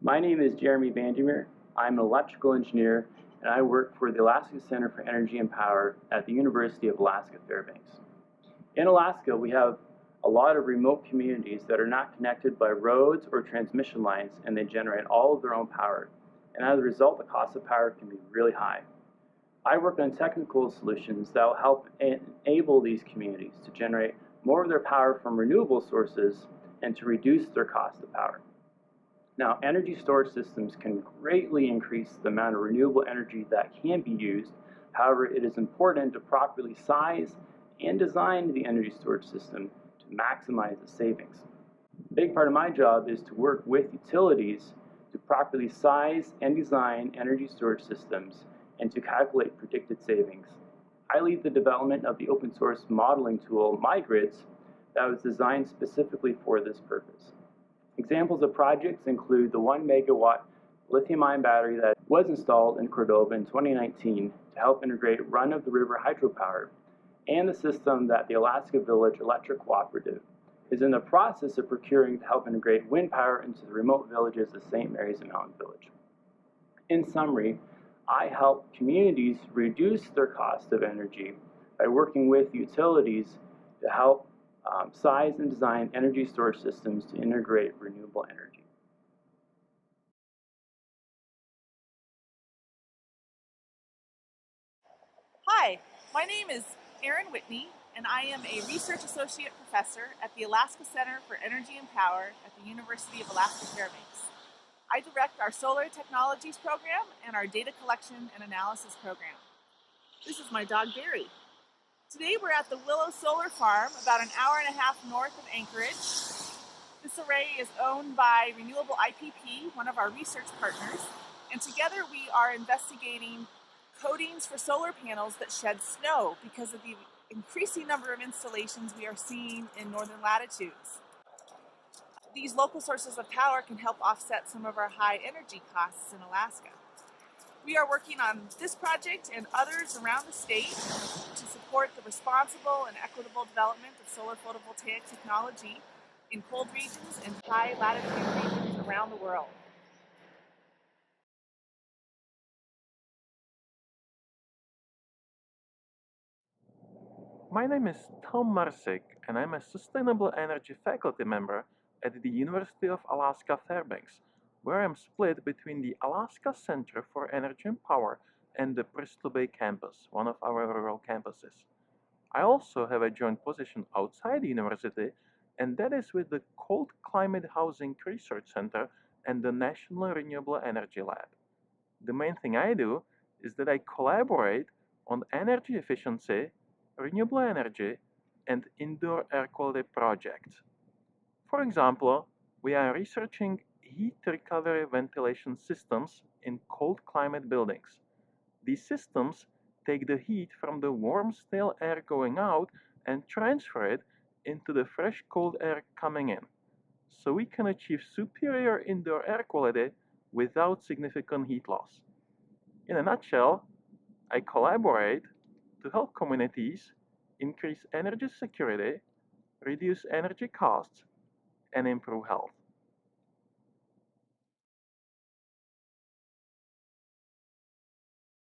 My name is Jeremy VanderMeer. I'm an electrical engineer and I work for the Alaska Center for Energy and Power at the University of Alaska Fairbanks. In Alaska, we have a lot of remote communities that are not connected by roads or transmission lines, and they generate all of their own power. And as a result, the cost of power can be really high. I work on technical solutions that will help enable these communities to generate more of their power from renewable sources and to reduce their cost of power. Now, energy storage systems can greatly increase the amount of renewable energy that can be used. However, it is important to properly size and design the energy storage system to maximize the savings. A big part of my job is to work with utilities to properly size and design energy storage systems and to calculate predicted savings. I lead the development of the open source modeling tool MyGrids that was designed specifically for this purpose. Examples of projects include the 1 megawatt lithium-ion battery that was installed in Cordova in 2019 to help integrate run-of-the-river hydropower, and the system that the Alaska Village Electric Cooperative is in the process of procuring to help integrate wind power into the remote villages of St. Mary's and Mountain Village. In summary, I help communities reduce their cost of energy by working with utilities to help size and design energy storage systems to integrate renewable energy. Hi, my name is Erin Whitney, and I am a Research Associate Professor at the Alaska Center for Energy and Power at the University of Alaska Fairbanks. I direct our Solar Technologies program and our Data Collection and Analysis program. This is my dog, Barry. Today we're at the Willow Solar Farm, about an hour and a half north of Anchorage. This array is owned by Renewable IPP, one of our research partners, and together we are investigating coatings for solar panels that shed snow because of the increasing number of installations we are seeing in northern latitudes. These local sources of power can help offset some of our high energy costs in Alaska. We are working on this project and others around the state to support the responsible and equitable development of solar photovoltaic technology in cold regions and high latitude regions around the world. My name is Tom Marsik, and I'm a Sustainable Energy faculty member at the University of Alaska Fairbanks, where I'm split between the Alaska Center for Energy and Power and the Bristol Bay campus, one of our rural campuses. I also have a joint position outside the university, and that is with the Cold Climate Housing Research Center and the National Renewable Energy Lab. The main thing I do is that I collaborate on energy efficiency, renewable energy, and indoor air quality projects. For example, we are researching heat recovery ventilation systems in cold climate buildings. These systems take the heat from the warm, stale air going out and transfer it into the fresh, cold air coming in, so we can achieve superior indoor air quality without significant heat loss. In a nutshell, I collaborate to help communities increase energy security, reduce energy costs, and improve health.